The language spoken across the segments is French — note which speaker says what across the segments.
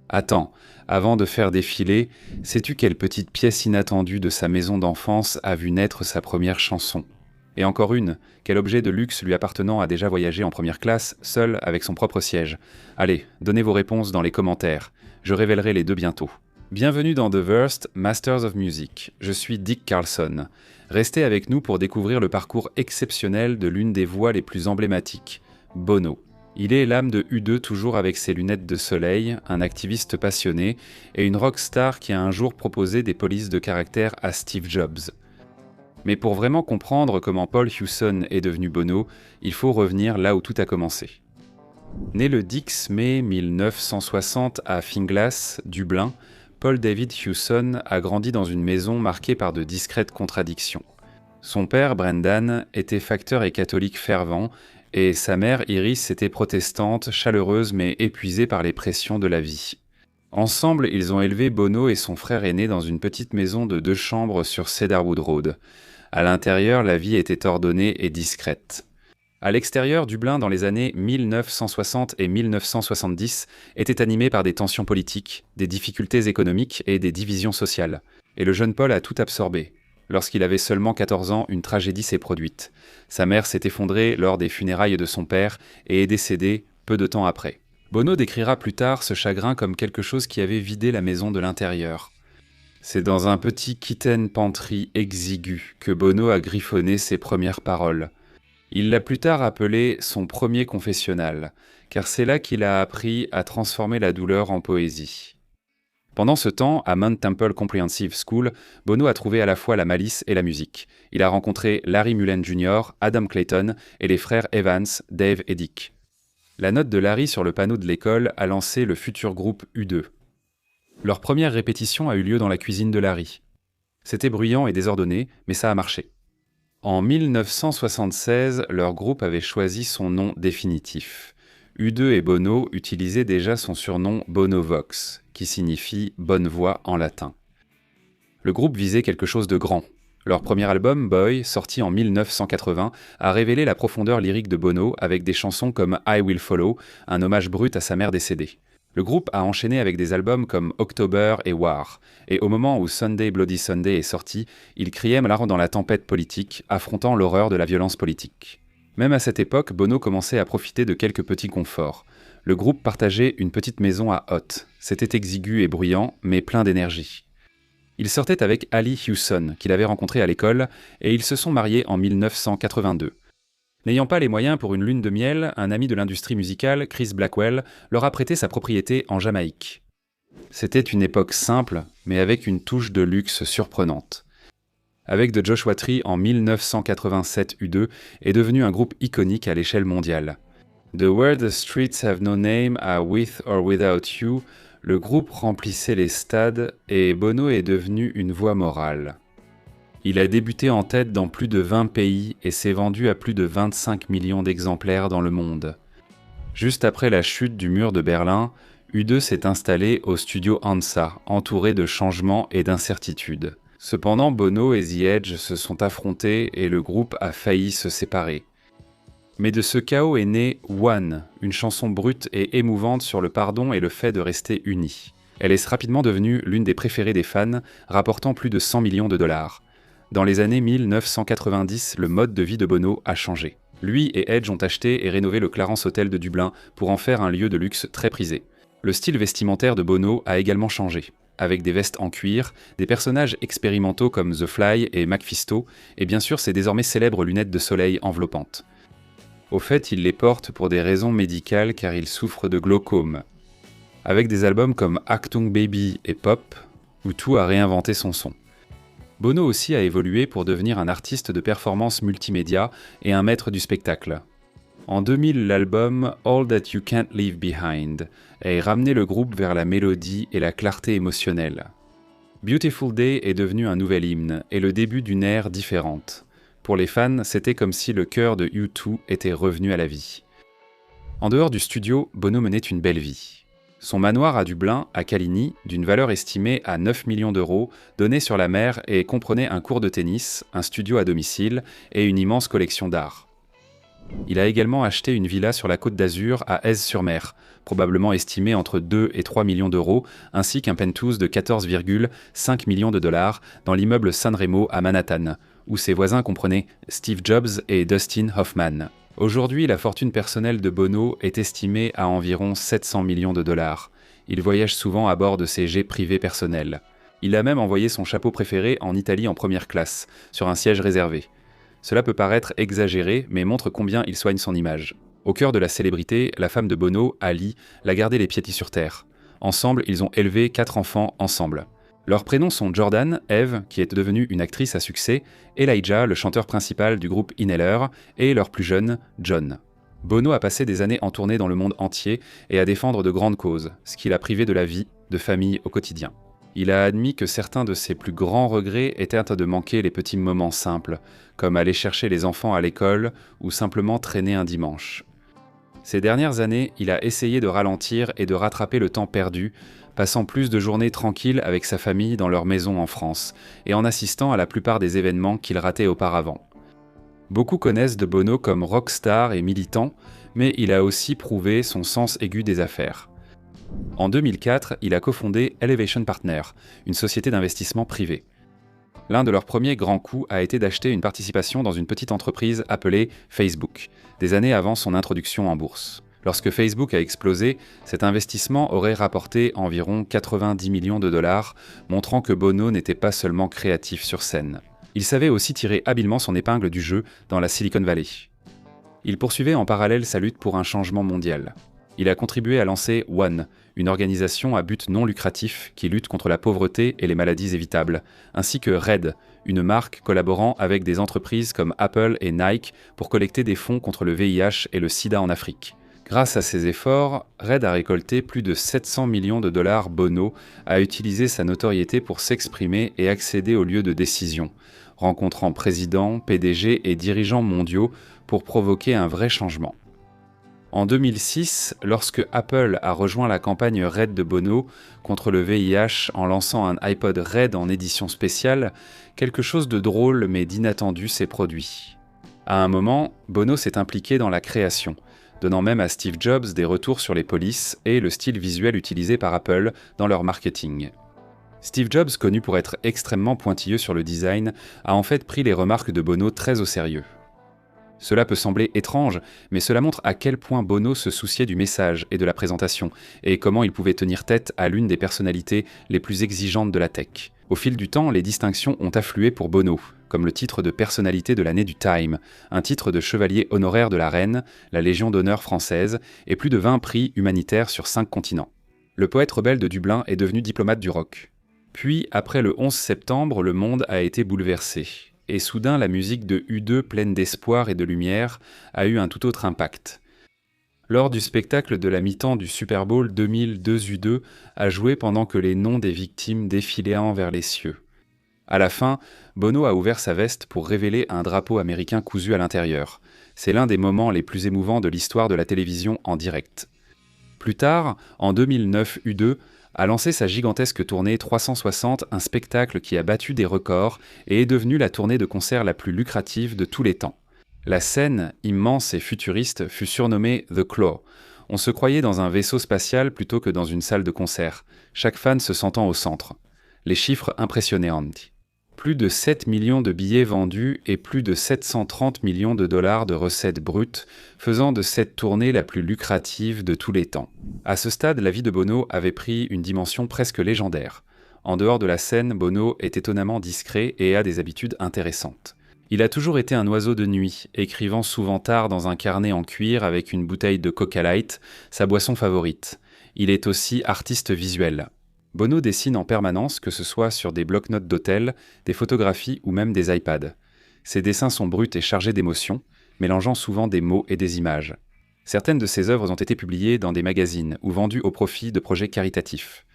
Speaker 1: Attends, avant de faire défiler, sais-tu quelle petite pièce inattendue de sa maison d'enfance a vu naître sa première chanson? Et encore une, quel objet de luxe lui appartenant a déjà voyagé en première classe, seul avec son propre siège? Allez, donnez vos réponses dans les commentaires. Je révélerai les deux bientôt. Bienvenue dans The Verst, Masters of Music. Je suis Dick Carlson. Restez avec nous pour découvrir le parcours exceptionnel de l'une des voix les plus emblématiques, Bono. Il est l'âme de U2 toujours avec ses lunettes de soleil, un activiste passionné et une rockstar qui a un jour proposé des polices de caractère à Steve Jobs. Mais pour vraiment comprendre comment Paul Hewson est devenu Bono, il faut revenir là où tout a commencé. Né le 10 mai 1960 à Finglas, Dublin, Paul David Hewson a grandi dans une maison marquée par de discrètes contradictions. Son père, Brendan, était facteur et catholique fervent, et sa mère, Iris, était protestante, chaleureuse mais épuisée par les pressions de la vie. Ensemble, ils ont élevé Bono et son frère aîné dans une petite maison de 2 chambres sur Cedarwood Road. À l'intérieur, la vie était ordonnée et discrète. À l'extérieur, Dublin, dans les années 1960 et 1970, était animé par des tensions politiques, des difficultés économiques et des divisions sociales. Et le jeune Paul a tout absorbé. Lorsqu'il avait seulement 14 ans, une tragédie s'est produite. Sa mère s'est effondrée lors des funérailles de son père et est décédée peu de temps après. Bono décrira plus tard ce chagrin comme quelque chose qui avait vidé la maison de l'intérieur. C'est dans un petit kitten pantry exigu que Bono a griffonné ses premières paroles. Il l'a plus tard appelé son premier confessionnal, car c'est là qu'il a appris à transformer la douleur en poésie. Pendant ce temps, à Mount Temple Comprehensive School, Bono a trouvé à la fois la malice et la musique. Il a rencontré Larry Mullen Jr., Adam Clayton et les frères Evans, Dave et Dick. La note de Larry sur le panneau de l'école a lancé le futur groupe U2. Leur première répétition a eu lieu dans la cuisine de Larry. C'était bruyant et désordonné, mais ça a marché. En 1976, leur groupe avait choisi son nom définitif. U2 et Bono utilisaient déjà son surnom Bono Vox, qui signifie « bonne voix » en latin. Le groupe visait quelque chose de grand. Leur premier album, Boy, sorti en 1980, a révélé la profondeur lyrique de Bono avec des chansons comme I Will Follow, un hommage brut à sa mère décédée. Le groupe a enchaîné avec des albums comme October et War, et au moment où Sunday Bloody Sunday est sorti, il criait malheur dans la tempête politique, affrontant l'horreur de la violence politique. Même à cette époque, Bono commençait à profiter de quelques petits conforts. Le groupe partageait une petite maison à Hoth. C'était exigu et bruyant, mais plein d'énergie. Il sortait avec Ali Hewson, qu'il avait rencontré à l'école, et ils se sont mariés en 1982. N'ayant pas les moyens pour une lune de miel, un ami de l'industrie musicale, Chris Blackwell, leur a prêté sa propriété en Jamaïque. C'était une époque simple, mais avec une touche de luxe surprenante. Avec The Joshua Tree en 1987, U2 est devenu un groupe iconique à l'échelle mondiale. The Where the Streets Have No Name à With or Without You, le groupe remplissait les stades et Bono est devenu une voix morale. Il a débuté en tête dans plus de 20 pays et s'est vendu à plus de 25 millions d'exemplaires dans le monde. Juste après la chute du mur de Berlin, U2 s'est installé au studio Hansa, entouré de changements et d'incertitudes. Cependant, Bono et The Edge se sont affrontés et le groupe a failli se séparer. Mais de ce chaos est née One, une chanson brute et émouvante sur le pardon et le fait de rester unis. Elle est rapidement devenue l'une des préférées des fans, rapportant plus de 100 millions de dollars. Dans les années 1990, le mode de vie de Bono a changé. Lui et Edge ont acheté et rénové le Clarence Hotel de Dublin pour en faire un lieu de luxe très prisé. Le style vestimentaire de Bono a également changé, avec des vestes en cuir, des personnages expérimentaux comme The Fly et Mephisto, et bien sûr ses désormais célèbres lunettes de soleil enveloppantes. Au fait, il les porte pour des raisons médicales car il souffre de glaucome. Avec des albums comme Achtung Baby et Pop, où tout a réinventé son son. Bono aussi a évolué pour devenir un artiste de performance multimédia et un maître du spectacle. En 2000, l'album All That You Can't Leave Behind a ramené le groupe vers la mélodie et la clarté émotionnelle. Beautiful Day est devenu un nouvel hymne et le début d'une ère différente. Pour les fans, c'était comme si le cœur de U2 était revenu à la vie. En dehors du studio, Bono menait une belle vie. Son manoir à Dublin, à Caligny, d'une valeur estimée à 9 millions d'euros, donnait sur la mer et comprenait un court de tennis, un studio à domicile et une immense collection d'art. Il a également acheté une villa sur la Côte d'Azur à Aise-sur-Mer, probablement estimée entre 2 et 3 millions d'euros, ainsi qu'un penthouse de 14,5 millions de dollars dans l'immeuble Sanremo à Manhattan, où ses voisins comprenaient Steve Jobs et Dustin Hoffman. Aujourd'hui, la fortune personnelle de Bono est estimée à environ 700 millions de dollars. Il voyage souvent à bord de ses jets privés personnels. Il a même envoyé son chapeau préféré en Italie en première classe, sur un siège réservé. Cela peut paraître exagéré, mais montre combien il soigne son image. Au cœur de la célébrité, la femme de Bono, Ali, l'a gardé les pieds sur terre. Ensemble, ils ont élevé 4 enfants ensemble. Leurs prénoms sont Jordan, Eve, qui est devenue une actrice à succès, Elijah, le chanteur principal du groupe Inhaler, et leur plus jeune, John. Bono a passé des années en tournée dans le monde entier et à défendre de grandes causes, ce qui l'a privé de la vie, de famille au quotidien. Il a admis que certains de ses plus grands regrets étaient de manquer les petits moments simples, comme aller chercher les enfants à l'école ou simplement traîner un dimanche. Ces dernières années, il a essayé de ralentir et de rattraper le temps perdu, passant plus de journées tranquilles avec sa famille dans leur maison en France, et en assistant à la plupart des événements qu'il ratait auparavant. Beaucoup connaissent de Bono comme rockstar et militant, mais il a aussi prouvé son sens aigu des affaires. En 2004, il a cofondé Elevation Partners, une société d'investissement privée. L'un de leurs premiers grands coups a été d'acheter une participation dans une petite entreprise appelée Facebook, des années avant son introduction en bourse. Lorsque Facebook a explosé, cet investissement aurait rapporté environ 90 millions de dollars, montrant que Bono n'était pas seulement créatif sur scène. Il savait aussi tirer habilement son épingle du jeu dans la Silicon Valley. Il poursuivait en parallèle sa lutte pour un changement mondial. Il a contribué à lancer One, une organisation à but non lucratif qui lutte contre la pauvreté et les maladies évitables, ainsi que Red, une marque collaborant avec des entreprises comme Apple et Nike pour collecter des fonds contre le VIH et le sida en Afrique. Grâce à ses efforts, Red a récolté plus de 700 millions de dollars. Bono a utilisé sa notoriété pour s'exprimer et accéder aux lieux de décision, rencontrant présidents, PDG et dirigeants mondiaux pour provoquer un vrai changement. En 2006, lorsque Apple a rejoint la campagne Red de Bono contre le VIH en lançant un iPod Red en édition spéciale, quelque chose de drôle mais d'inattendu s'est produit. À un moment, Bono s'est impliqué dans la création, donnant même à Steve Jobs des retours sur les polices et le style visuel utilisé par Apple dans leur marketing. Steve Jobs, connu pour être extrêmement pointilleux sur le design, a en fait pris les remarques de Bono très au sérieux. Cela peut sembler étrange, mais cela montre à quel point Bono se souciait du message et de la présentation, et comment il pouvait tenir tête à l'une des personnalités les plus exigeantes de la tech. Au fil du temps, les distinctions ont afflué pour Bono, comme le titre de personnalité de l'année du Time, un titre de chevalier honoraire de la Reine, la Légion d'honneur française, et plus de 20 prix humanitaires sur 5 continents. Le poète rebelle de Dublin est devenu diplomate du rock. Puis, après le 11 septembre, le monde a été bouleversé. Et soudain, la musique de U2, pleine d'espoir et de lumière, a eu un tout autre impact. Lors du spectacle de la mi-temps du Super Bowl 2002, U2 a joué pendant que les noms des victimes défilaient vers les cieux. À la fin, Bono a ouvert sa veste pour révéler un drapeau américain cousu à l'intérieur. C'est l'un des moments les plus émouvants de l'histoire de la télévision en direct. Plus tard, en 2009, U2 a lancé sa gigantesque tournée 360, un spectacle qui a battu des records et est devenu la tournée de concert la plus lucrative de tous les temps. La scène, immense et futuriste, fut surnommée The Claw. On se croyait dans un vaisseau spatial plutôt que dans une salle de concert, chaque fan se sentant au centre. Les chiffres impressionnaient Andy. Plus de 7 millions de billets vendus et plus de 730 millions de dollars de recettes brutes, faisant de cette tournée la plus lucrative de tous les temps. À ce stade, la vie de Bono avait pris une dimension presque légendaire. En dehors de la scène, Bono est étonnamment discret et a des habitudes intéressantes. Il a toujours été un oiseau de nuit, écrivant souvent tard dans un carnet en cuir avec une bouteille de Coca Light, sa boisson favorite. Il est aussi artiste visuel. Bono dessine en permanence, que ce soit sur des blocs-notes d'hôtel, des photographies ou même des iPads. Ses dessins sont bruts et chargés d'émotions, mélangeant souvent des mots et des images. Certaines de ses œuvres ont été publiées dans des magazines ou vendues au profit de projets caritatifs.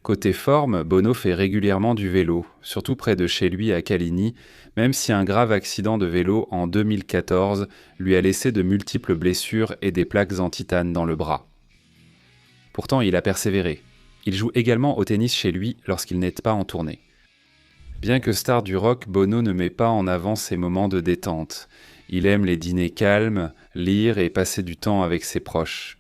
Speaker 1: Côté forme, Bono fait régulièrement du vélo, surtout près de chez lui à Caligny, même si un grave accident de vélo en 2014 lui a laissé de multiples blessures et des plaques en titane dans le bras. Pourtant, il a persévéré. Il joue également au tennis chez lui lorsqu'il n'est pas en tournée. Bien que star du rock, Bono ne met pas en avant ses moments de détente. Il aime les dîners calmes, lire et passer du temps avec ses proches.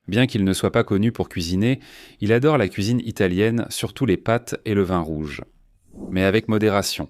Speaker 1: Bien qu'il ne soit pas connu pour cuisiner, il adore la cuisine italienne, surtout les pâtes et le vin rouge. Mais avec modération,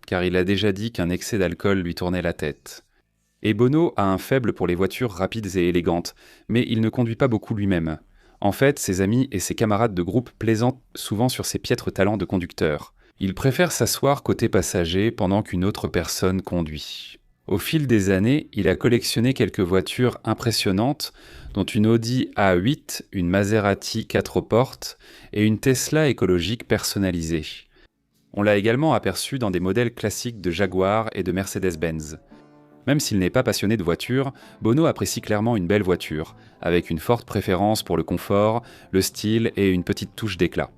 Speaker 1: car il a déjà dit qu'un excès d'alcool lui tournait la tête. Et Bono a un faible pour les voitures rapides et élégantes, mais il ne conduit pas beaucoup lui-même. En fait, ses amis et ses camarades de groupe plaisantent souvent sur ses piètres talents de conducteur. Il préfère s'asseoir côté passager pendant qu'une autre personne conduit. Au fil des années, il a collectionné quelques voitures impressionnantes, dont une Audi A8, une Maserati 4 portes et une Tesla écologique personnalisée. On l'a également aperçu dans des modèles classiques de Jaguar et de Mercedes-Benz. Même s'il n'est pas passionné de voitures, Bono apprécie clairement une belle voiture, avec une forte préférence pour le confort, le style et une petite touche d'éclat.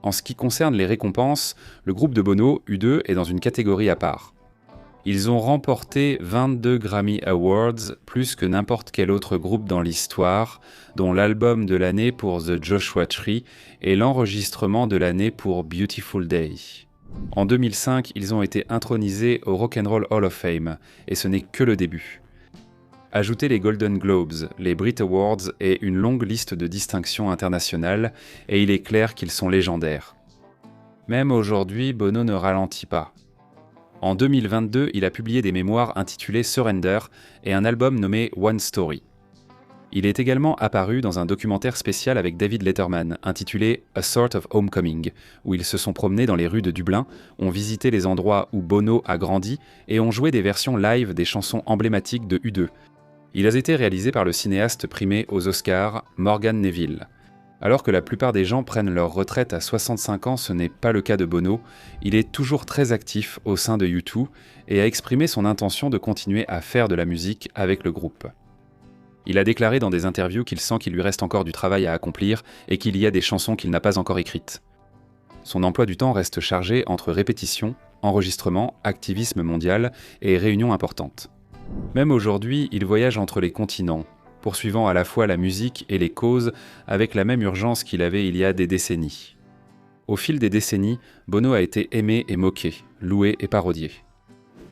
Speaker 1: En ce qui concerne les récompenses, le groupe de Bono, U2, est dans une catégorie à part. Ils ont remporté 22 Grammy Awards, plus que n'importe quel autre groupe dans l'histoire, dont l'album de l'année pour The Joshua Tree et l'enregistrement de l'année pour Beautiful Day. En 2005, ils ont été intronisés au Rock and Roll Hall of Fame, et ce n'est que le début. Ajoutez les Golden Globes, les Brit Awards et une longue liste de distinctions internationales, et il est clair qu'ils sont légendaires. Même aujourd'hui, Bono ne ralentit pas. En 2022, il a publié des mémoires intitulées Surrender et un album nommé One Story. Il est également apparu dans un documentaire spécial avec David Letterman, intitulé A Sort of Homecoming, où ils se sont promenés dans les rues de Dublin, ont visité les endroits où Bono a grandi et ont joué des versions live des chansons emblématiques de U2. Il a été réalisé par le cinéaste primé aux Oscars, Morgan Neville. Alors que la plupart des gens prennent leur retraite à 65 ans, ce n'est pas le cas de Bono. Il est toujours très actif au sein de U2 et a exprimé son intention de continuer à faire de la musique avec le groupe. Il a déclaré dans des interviews qu'il sent qu'il lui reste encore du travail à accomplir et qu'il y a des chansons qu'il n'a pas encore écrites. Son emploi du temps reste chargé entre répétitions, enregistrements, activisme mondial et réunions importantes. Même aujourd'hui, il voyage entre les continents, poursuivant à la fois la musique et les causes avec la même urgence qu'il avait il y a des décennies. Au fil des décennies, Bono a été aimé et moqué, loué et parodié.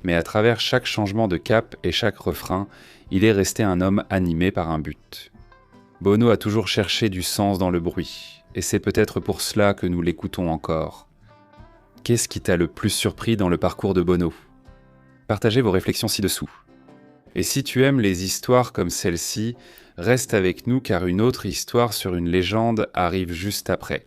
Speaker 1: Mais à travers chaque changement de cap et chaque refrain, il est resté un homme animé par un but. Bono a toujours cherché du sens dans le bruit, et c'est peut-être pour cela que nous l'écoutons encore. Qu'est-ce qui t'a le plus surpris dans le parcours de Bono ? Partagez vos réflexions ci-dessous. Et si tu aimes les histoires comme celle-ci, reste avec nous car une autre histoire sur une légende arrive juste après.